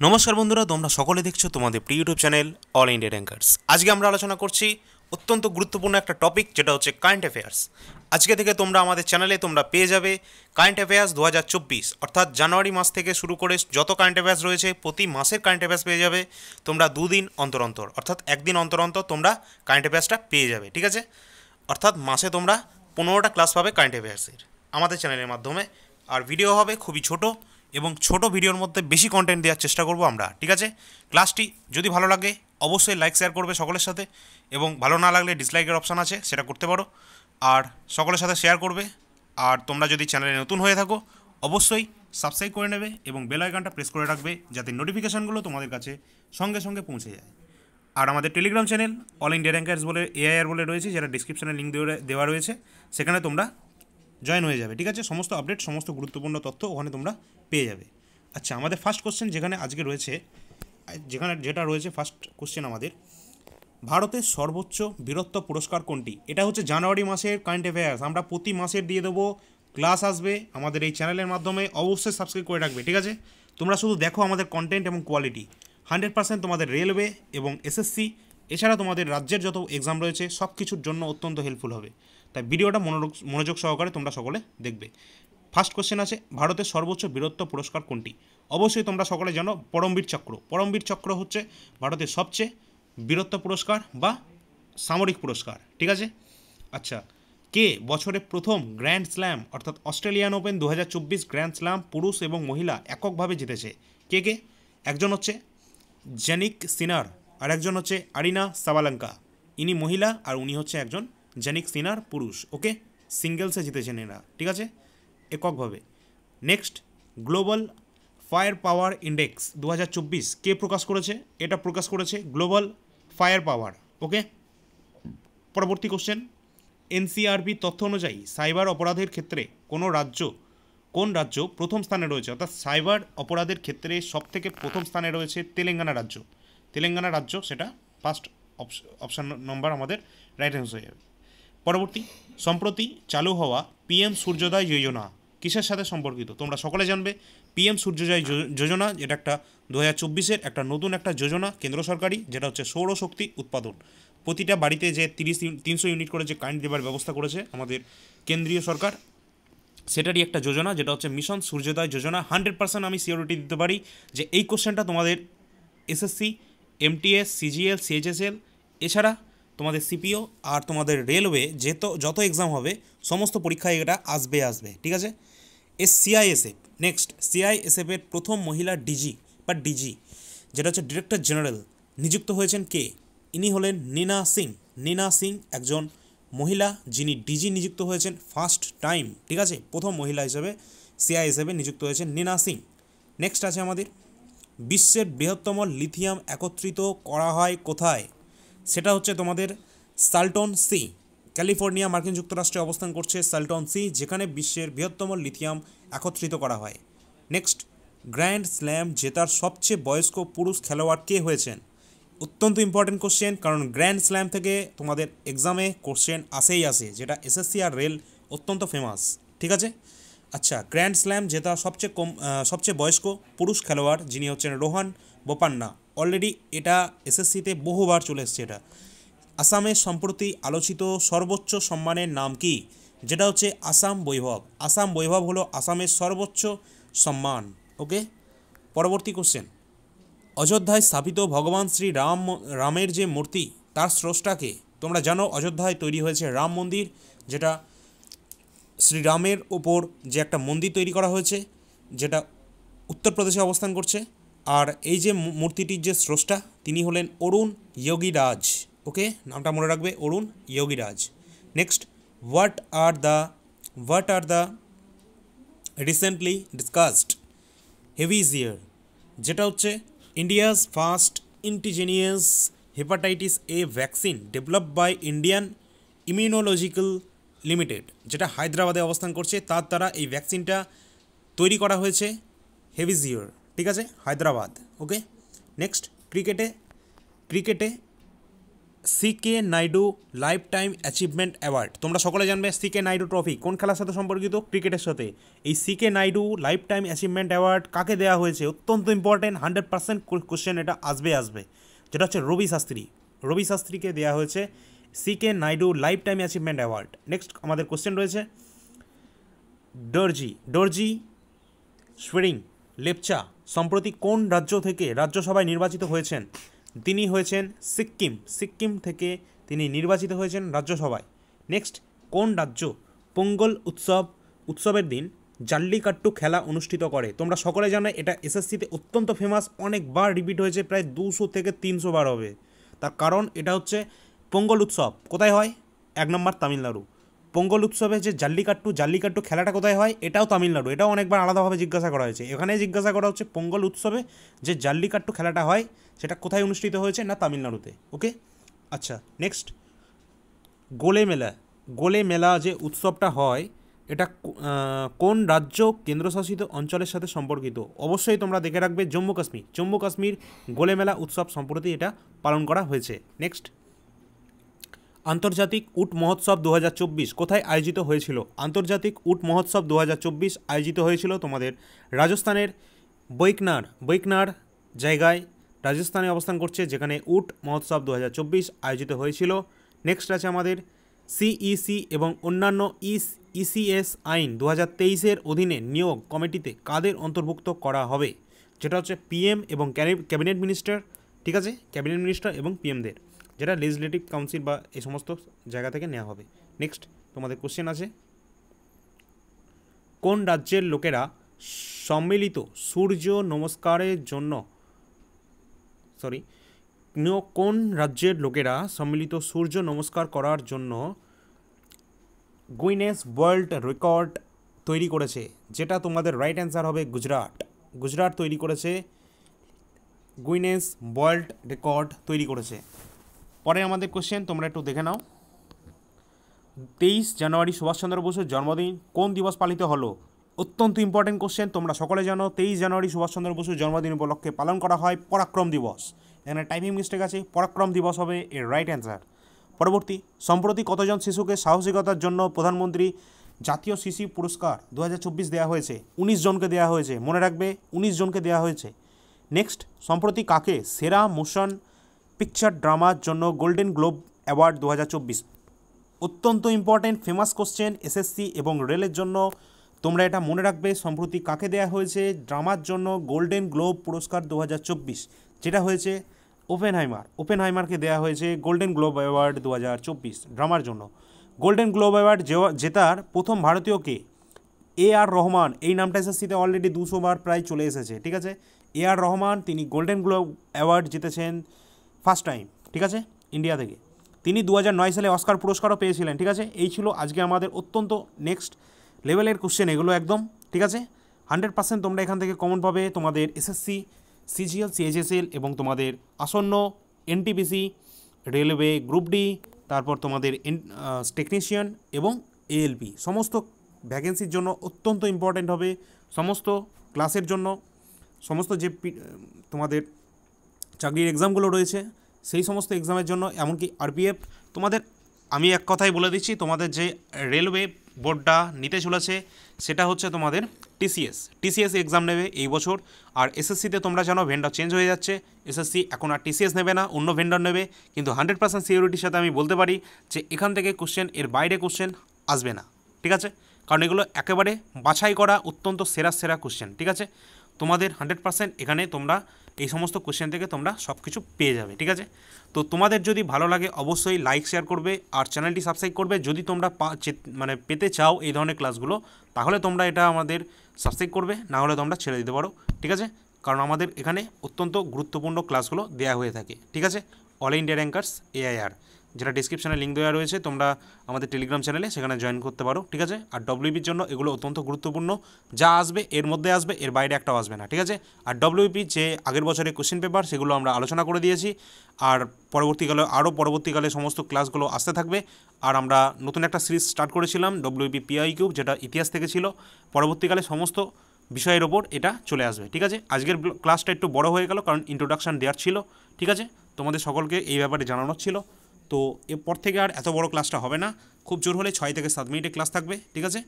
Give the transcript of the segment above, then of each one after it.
নমস্কার বন্ধুরা, তোমরা সকলে দেখছো তোমাদের প্রিয় YouTube channel all India rankers. আজকে আমরা আলোচনা করছি অত্যন্ত গুরুত্বপূর্ণ একটা টপিক, যেটা হচ্ছে কারেন্ট অ্যাফেয়ার্স। আজকে থেকে তোমরা আমাদের চ্যানেলে তোমরা পেয়ে যাবে কারেন্ট অ্যাফেয়ার্স 2024, অর্থাৎ জানুয়ারি মাস থেকে শুরু করে যত কারেন্ট অ্যাফেয়ার্স রয়েছে প্রতি মাসের কারেন্ট অ্যাফেয়ার্স পেয়ে যাবে তোমরা দুদিন অন্তর অন্তর, অর্থাৎ একদিন অন্তর অন্তর তোমরা কারেন্ট অ্যাফেয়ার্সটা পেয়ে যাবে। ঠিক আছে, অর্থাৎ মাসে তোমরা 15টা ক্লাস পাবে কারেন্ট অ্যাফেয়ার্সের আমাদের চ্যানেলের মাধ্যমে। আর ভিডিও হবে খুবই ছোট, এবং ছোট ভিডিওর মধ্যে বেশি কন্টেন্ট দেওয়ার চেষ্টা করব আমরা। ঠিক আছে, ক্লাসটি যদি ভালো লাগে অবশ্যই লাইক শেয়ার করবে সকলের সাথে, এবং ভালো না লাগলে ডিসলাইকের অপশান আছে, সেটা করতে পারো। আর সকলের সাথে শেয়ার করবে। আর তোমরা যদি চ্যানেলে নতুন হয়ে থাকো অবশ্যই সাবস্ক্রাইব করে নেবে এবং বেল আইকনটা প্রেস করে রাখবে, যাতে নোটিফিকেশানগুলো তোমাদের কাছে সঙ্গে সঙ্গে পৌঁছে যায়। আর আমাদের Telegram channel all India rankers বলে এআইআর বলে রয়েছে, যেটা ডিসক্রিপশানে লিঙ্ক দেওয়া রয়েছে, সেখানে তোমরা জয়েন হয়ে যাবে। ঠিক আছে, সমস্ত আপডেট, সমস্ত গুরুত্বপূর্ণ তথ্য ওখানে তোমরা পেয়ে যাবে। আচ্ছা, আমাদের ফার্স্ট কোশ্চেন যেখানে আজকে রয়েছে, যেটা রয়েছে ফার্স্ট কোশ্চেন আমাদের, ভারতের সর্বোচ্চ বীরত্ব পুরস্কার কোনটি? এটা হচ্ছে জানুয়ারি মাসের কারেন্ট অ্যাফেয়ার্স। আমরা প্রতি মাসের দিয়ে দেবো, ক্লাস আসবে আমাদের এই চ্যানেলের মাধ্যমে। অবশ্যই সাবস্ক্রাইব করে রাখবে। ঠিক আছে, তোমরা শুধু দেখো আমাদের কন্টেন্ট এবং কোয়ালিটি। 100% তোমাদের রেলওয়ে এবং এসএসসি, এছাড়া তোমাদের রাজ্যের যত এক্সাম রয়েছে সব কিছুর জন্য অত্যন্ত হেল্পফুল হবে। তাই ভিডিওটা মনোযোগ সহকারে তোমরা সকলে দেখবে। ফার্স্ট কোশ্চেন আছে, ভারতের সর্বোচ্চ বীরত্ব পুরস্কার কোনটি? অবশ্যই তোমরা সকলে জানো পরমবীর চক্র। পরমবীর চক্র হচ্ছে ভারতের সবচেয়ে বীরত্ব পুরস্কার বা সামরিক পুরস্কার। ঠিক আছে, আচ্ছা, কে বছরে প্রথম গ্র্যান্ড স্ল্যাম অর্থাৎ অস্ট্রেলিয়ান ওপেন 2024 গ্র্যান্ড স্ল্যাম পুরুষ এবং মহিলা এককভাবে জিতেছে? কে? একজন হচ্ছে জানিক সিনার, আর একজন হচ্ছে আরিনা সাবালাঙ্কা। ইনি মহিলা আর উনি হচ্ছে একজন জানিক সিনার পুরুষ। ওকে, সিঙ্গেলসে জিতেছেন এরা। ঠিক আছে, এককভাবে। নেক্সট, গ্লোবাল ফায়ার পাওয়ার ইন্ডেক্স 2024 কে প্রকাশ করেছে? এটা প্রকাশ করেছে গ্লোবাল ফায়ার পাওয়ার। ওকে, পরবর্তী কোশ্চেন, এনসিআরবি তথ্য অনুযায়ী সাইবার অপরাধের ক্ষেত্রে কোন রাজ্য প্রথম স্থানে রয়েছে? অর্থাৎ সাইবার অপরাধের ক্ষেত্রে সবথেকে প্রথম স্থানে রয়েছে তেলেঙ্গানা রাজ্য। তেলেঙ্গানা রাজ্য, সেটা ফার্স্ট অপশান নম্বর আমাদের রাইট অ্যান্সার হয়ে যাবে। পরবর্তী, সম্প্রতি চালু হওয়া পিএম সূর্যোদয় যোজনা কিসের সাথে সম্পর্কিত? তোমরা সকলে জানবে পিএম সূর্যোদয় যোজনা, যেটা একটা 2024-এর একটা নতুন একটা যোজনা কেন্দ্র সরকারি, যেটা হচ্ছে সৌরশক্তি উৎপাদন। প্রতিটা বাড়িতে যে 300 ইউনিট করে যে কারেন্ট দেওয়ার ব্যবস্থা করেছে আমাদের কেন্দ্রীয় সরকার, সেটারই একটা যোজনা, যেটা হচ্ছে মিশন সূর্যোদয় যোজনা। 100% আমি সিওরিটি দিতে পারি যে এই কোশ্চেনটা তোমাদের এসএসসি, এমটিএস, সিজিএল, সিএইচএসএল, এছাড়া তোমাদের সিপিও আর তোমাদের রেলওয়ে যত এক্সাম হবে সমস্ত পরীক্ষায় এটা আসবে। ঠিক আছে, সিআইএসএফ। নেক্সট, সিআইএসএফের প্রথম মহিলা ডিজি, যেটা হচ্ছে ডিরেক্টর জেনারেল, নিযুক্ত হয়েছেন কে? ইনি হলেন নীনা সিং, একজন মহিলা যিনি ডিজি নিযুক্ত হয়েছেন ফার্স্ট টাইম। ঠিক আছে, প্রথম মহিলা হিসেবে সিআইএসএফে নিযুক্ত হয়েছেন নীনা সিং। নেক্সট আছে আমাদের, বিশ্বের বৃহত্তম লিথিয়াম একত্রিত করা হয় কোথায়? সেটা হচ্ছে তোমাদের সাল্টন সি, ক্যালিফোর্নিয়া, মার্কিন যুক্তরাষ্ট্রে অবস্থান করছে সাল্টন সি, যেখানে বিশ্বের বৃহত্তম লিথিয়াম একত্রিত করা হয়। নেক্সট, গ্র্যান্ড স্ল্যাম জেতার সবচেয়ে বয়স্ক পুরুষ খেলোয়াড় কে হয়েছেন? অত্যন্ত ইম্পর্টেন্ট কোশ্চেন, কারণ গ্র্যান্ড স্ল্যাম থেকে তোমাদের এক্সামে কোশ্চেন আসে, যেটা এসএসসি আর রেল অত্যন্ত ফেমাস। ঠিক আছে, আচ্ছা, গ্র্যান্ড স্ল্যাম জেতা সবচেয়ে বয়স্ক পুরুষ খেলোয়াড় যিনি হচ্ছেন রোহান বোপান্না। অলরেডি এটা এসএসসিতে বহুবার চলে এসছে। এটা আসামের সম্প্রতি আলোচিত সর্বোচ্চ সম্মানের নাম কি? যেটা হচ্ছে আসাম বৈভব। আসাম বৈভব হলো আসামের সর্বোচ্চ সম্মান। ওকে, পরবর্তী কোশ্চেন, অযোধ্যায় স্থাপিত ভগবান শ্রী রামের যে মূর্তি, তার স্রষ্টাকে? তোমরা জানো অযোধ্যায় তৈরি হয়েছে রাম মন্দির, যেটা শ্রীরামের ওপর যে একটা মন্দির তৈরি করা হয়েছে, যেটা উত্তরপ্রদেশে অবস্থান করছে। আর এই যে মূর্তিটির যে স্রষ্টা, তিনি হলেন অরুণ যোগীরাজ। ওকে, নামটা মনে রাখবে, Arun Yogiraj. Next, what are the recently discussed Havisure, যেটা হচ্ছে India's first indigenous hepatitis A vaccine developed by Indian immunological limited, যেটা হায়দ্রাবাদে অবস্থান করছে। তার দ্বারা এই ভ্যাকসিনটা তৈরি করা হয়েছে হেভিজিওর। ঠিক আছে, হায়দ্রাবাদ। ওকে, নেক্সট, ক্রিকেটে C K Nayudu life time achievement award, তোমরা সকলে জানবে সিকে নাইডু ট্রফি কোন খেলার সাথে সম্পর্কিত, ক্রিকেটের সাথে। এই C K Nayudu life time achievement award কাকে দেওয়া হয়েছে, অত্যন্ত ইম্পর্টেন্ট, 100% কোশ্চেন এটা আসবে, যেটা হচ্ছে রবি শাস্ত্রীকে দেওয়া হয়েছে C K Nayudu life time achievement award. Next আমাদের কোশ্চেন রয়েছে ডরজি সোরেং লেপচা সম্প্রতি কোন রাজ্য থেকে রাজ্যসভায় নির্বাচিত হয়েছেন? তিনি হয়েছেন সিক্কিম থেকে তিনি নির্বাচিত হয়েছেন রাজ্যসভায়। নেক্সট কোন রাজ্য পোঙ্গল উৎসবের দিন জাল্লিকাট্টু খেলা অনুষ্ঠিত করে? তোমরা সকলে জানো এটা এসএসসিতে অত্যন্ত ফেমাস, অনেকবার রিপিট হয়েছে, প্রায় 200 থেকে 300 বার হবে। তার কারণ এটা হচ্ছে পোঙ্গল উৎসব কোথায় হয়? 1 নম্বর তামিলনাড়ু। পোঙ্গল উৎসবে যে জাল্লিকাট্টু খেলাটা কোথায় হয়? এটাও তামিলনাড়ু। এটাও অনেকবার আলাদাভাবে জিজ্ঞাসা করা হয়েছে। এখানে জিজ্ঞাসা করা হচ্ছে পোঙ্গল উৎসবে যে জাল্লিকাট্টু খেলাটা হয় সেটা কোথায় অনুষ্ঠিত হয়েছে? না তামিলনাড়ুতে। ওকে, আচ্ছা। নেক্সট গোলে মেলা যে উৎসবটা হয় এটা কোন রাজ্য কেন্দ্রশাসিত অঞ্চলের সাথে সম্পর্কিত? অবশ্যই তোমরা দেখে রাখবে জম্মু কাশ্মীর গোলে মেলা উৎসব সম্প্রতি এটা পালন করা হয়েছে। নেক্সট আন্তর্জাতিক উট মহোৎসব 2024 কোথায় আয়োজিত হয়েছিল? আন্তর্জাতিক উট মহোৎসব 2024 আয়োজিত হয়েছিল তোমাদের রাজস্থানের বৈকনার জায়গায়, রাজস্থানে অবস্থান করছে, যেখানে উট মহোৎসব 2024 আয়োজিত হয়েছিল। নেক্সট আছে আমাদের সিইসি এবং অন্যান্য ইসিএস আইন 2023-এর অধীনে নিয়োগ কমিটিতে কাদের অন্তর্ভুক্ত করা হবে? যেটা হচ্ছে পিএম এবং ক্যাবিনেট মিনিস্টার, ঠিক আছে, ক্যাবিনেট মিনিস্টার এবং পিএমদের, যেটা লেজিসলেটিভ কাউন্সিল বা এই সমস্ত জায়গা থেকে নেওয়া হবে। নেক্সট তোমাদের কোশ্চেন আছে কোন রাজ্যের লোকেরা সম্মিলিত সূর্য নমস্কারের জন্য কোন রাজ্যের লোকেরা সম্মিলিত সূর্য নমস্কার করার জন্য গুইনেস ওয়ার্ল্ড রেকর্ড তৈরি করেছে? যেটা তোমাদের রাইট অ্যান্সার হবে গুজরাট তৈরি করেছে, গুইনেস ওয়ার্ল্ড রেকর্ড তৈরি করেছে। পরে আমাদের কোশ্চেন তোমরা একটু দেখে নাও। 23 জানুয়ারি সুভাষচন্দ্র বসুর জন্মদিন কোন দিবস পালিত হলো? অত্যন্ত ইম্পর্টেন্ট কোশ্চেন, তোমরা সকলে জানো 23 জানুয়ারি সুভাষচন্দ্র বসুর জন্মদিন উপলক্ষে পালন করা হয় পরাক্রম দিবস। এখানে টাইপিং মিস্টেক আছে, পরাক্রম দিবস হবে এর রাইট অ্যান্সার। পরবর্তী সম্প্রতি কতজন শিশুকে সাহসিকতার জন্য প্রধানমন্ত্রী জাতীয় শিশু পুরস্কার 2024 দেওয়া হয়েছে? 19 জনকে দেওয়া হয়েছে, মনে রাখবে 19 জনকে দেওয়া হয়েছে। নেক্সট সম্প্রতি কাকে সেরা মোশন পিকচার ড্রামার জন্য গোল্ডেন গ্লোব অ্যাওয়ার্ড 2024? অত্যন্ত ইম্পর্টেন্ট ফেমাস কোশ্চেন এসএসসি এবং রেলের জন্য, তোমরা এটা মনে রাখবে। সম্প্রতি কাকে দেওয়া হয়েছে ড্রামার জন্য গোল্ডেন গ্লোব পুরস্কার 2024? যেটা হয়েছে ওপেনহাইমারকে দেওয়া হয়েছে গোল্ডেন গ্লোব অ্যাওয়ার্ড 2024 ড্রামার জন্য। গোল্ডেন গ্লোব অ্যাওয়ার্ড জেতার প্রথম ভারতীয়কে AR রহমান, এই নামটা এসএসসিতে অলরেডি 200 বার প্রায় চলে এসেছে, ঠিক আছে। AR রহমান তিনি গোল্ডেন গ্লোব অ্যাওয়ার্ড জিতেছেন ফার্স্ট টাইম, ঠিক আছে, ইন্ডিয়া থেকে। তিনি 2009 সালে অস্কার পুরস্কারও পেয়েছিলেন, ঠিক আছে। এই ছিল আজকে আমাদের অত্যন্ত নেক্সট লেভেলের কোশ্চেন এগুলো একদম, ঠিক আছে। 100% তোমরা এখান থেকে কমন পাবে তোমাদের এসএসসি, সিজিএল, সিএইচএসএল এবং তোমাদের আসন্ন এনটিপিসি, রেলওয়ে, গ্রুপ ডি, তারপর তোমাদের টেকনিশিয়ান এবং এএলপি সমস্ত ভ্যাকেন্সির জন্য অত্যন্ত ইম্পর্ট্যান্ট হবে। সমস্ত ক্লাসের জন্য, সমস্ত যে তোমাদের চাকরির এক্সামগুলো রয়েছে সেই সমস্ত এক্সামের জন্য, এমনকি আরপিএফ তোমাদের, আমি এক কথাই বলে দিচ্ছি, তোমাদের যে রেলওয়ে বোর্ডটা নিতে চলেছে সেটা হচ্ছে তোমাদের টিসিএস এক্সাম নেবে এই বছর। আর এসএসসিতে তোমরা জানো ভেন্ডর চেঞ্জ হয়ে যাচ্ছে, এসএসসি এখন আর টিসিএস নেবে না, অন্য ভেন্ডর নেবে। কিন্তু 100% সিকিউরিটির সাথে আমি বলতে পারি যে এখান থেকে কোশ্চেন, এর বাইরে কোশ্চেন আসবে না, ঠিক আছে, কারণ এগুলো একেবারে বাছাই করা অত্যন্ত সেরা কোশ্চেন, ঠিক আছে। তোমাদের 100% এখানে তোমরা এই সমস্ত কোশ্চেন থেকে তোমরা সব কিছু পেয়ে যাবে, ঠিক আছে। তো তোমাদের যদি ভালো লাগে অবশ্যই লাইক শেয়ার করবে আর চ্যানেলটি সাবস্ক্রাইব করবে। যদি তোমরা পেতে চাও এই ধরনের ক্লাসগুলো, তাহলে তোমরা এটা আমাদের সাবস্ক্রাইব করবে, না হলে তোমরা ছেড়ে দিতে পারো, ঠিক আছে। কারণ আমাদের এখানে অত্যন্ত গুরুত্বপূর্ণ ক্লাসগুলো দেওয়া হয়ে থাকে, ঠিক আছে। অল ইন্ডিয়া র্যাঙ্কার্স AIR, যেটা ডিসক্রিপশানে লিঙ্ক দেওয়া রয়েছে, তোমরা আমাদের টেলিগ্রাম চ্যানেলে সেখানে জয়েন করতে পারো, ঠিক আছে। আর ডব্লিউপির জন্য এগুলো অত্যন্ত গুরুত্বপূর্ণ, যা আসবে এর মধ্যে আসবে, এর বাইরে একটাও আসবে না, ঠিক আছে। আর ডব্লিউপি যে আগের বছরের কোশ্চেন পেপার সেগুলো আমরা আলোচনা করে দিয়েছি, আর পরবর্তীকালে সমস্ত ক্লাসগুলো আসতে থাকবে। আর আমরা নতুন একটা সিরিজ স্টার্ট করেছিলাম ডব্লিউপি PIQ, যেটা ইতিহাস থেকে ছিল, পরবর্তীকালে সমস্ত বিষয়ের ওপর এটা চলে আসবে, ঠিক আছে। আজকের ক্লাসটা একটু বড় হয়ে গেল কারণ ইন্ট্রোডাকশান দেওয়ার ছিল, ঠিক আছে। তোমাদের সকলকে এই ব্যাপারে জানানোর ছিল। তো এরপর থেকে আর এত বড় ক্লাসটা হবে না, খুব জোর হলে 6 থেকে 7 মিনিটের ক্লাস থাকবে, ঠিক আছে।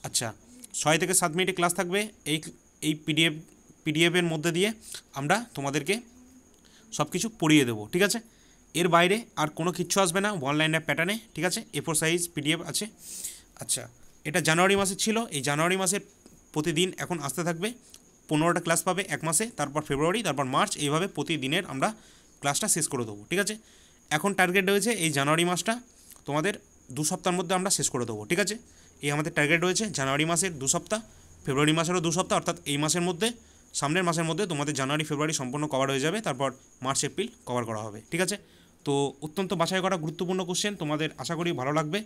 আচ্ছা, 6 থেকে 7 মিনিটের ক্লাস থাকবে। এই পিডিএফের মধ্যে দিয়ে আমরা তোমাদেরকে সব কিছু পড়িয়ে দেবো, ঠিক আছে। এর বাইরে আর কোনো কিচ্ছু আসবে না, ওয়ান লাইনের প্যাটার্নে, ঠিক আছে। A4 সাইজ পিডিএফ আছে। আচ্ছা, এটা জানুয়ারি মাসে ছিল, এই জানুয়ারি মাসে প্রতিদিন এখন আসতে থাকবে। 15টা ক্লাস পাবে এক মাসে, তারপর ফেব্রুয়ারি, তারপর মার্চ, এইভাবে প্রতিদিনের আমরা ক্লাসটা শেষ করে দেবো, ঠিক আছে। এখন টার্গেট রয়েছে এই জানুয়ারি মাসটা তোমাদের 2 সপ্তাহের মধ্যে আমরা শেষ করে দেবো, ঠিক আছে। এই আমাদের টার্গেট রয়েছে জানুয়ারি মাসের 2 সপ্তাহ, ফেব্রুয়ারি মাসেরও 2 সপ্তাহ, অর্থাৎ এই মাসের মধ্যে, সামনের মাসের মধ্যে তোমাদের জানুয়ারি ফেব্রুয়ারি সম্পূর্ণ কভার হয়ে যাবে, তারপর মার্চ এপ্রিল কভার করা হবে, ঠিক আছে। তো অত্যন্ত বাছাই করা গুরুত্বপূর্ণ কোশ্চেন, তোমাদের আশা করি ভালো লাগবে।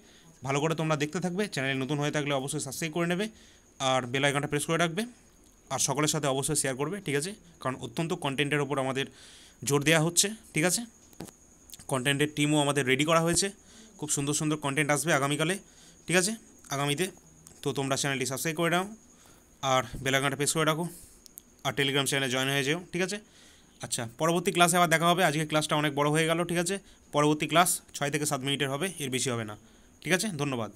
ভালো করে তোমরা দেখতে থাকবে। চ্যানেল নতুন হয়ে থাকলে অবশ্যই সাবস্ক্রাইব করে নেবে আর বেল আইকনটা প্রেস করে রাখবে, আর সকলের সাথে অবশ্যই শেয়ার করবে, ঠিক আছে। কারণ অত্যন্ত কন্টেন্টের ওপর আমাদের জোর দেওয়া হচ্ছে, ঠিক আছে। কন্টেন্টের টিমও আমাদের রেডি করা হয়েছে, খুব সুন্দর সুন্দর কন্টেন্ট আসবে আগামীকালে, ঠিক আছে, আগামীতে। তো তোমরা চ্যানেলটি সাবস্ক্রাইব করে নাও আর বেল আইকনটা প্রেস করে রাখো, আর টেলিগ্রাম চ্যানেলে জয়েন হয়ে যেও, ঠিক আছে। আচ্ছা, পরবর্তী ক্লাসে আবার দেখা হবে। আজকে ক্লাসটা অনেক বড় হয়ে গেল, ঠিক আছে। পরবর্তী ক্লাস 6 থেকে 7 মিনিটের হবে, এর বেশি হবে না, ঠিক আছে। ধন্যবাদ।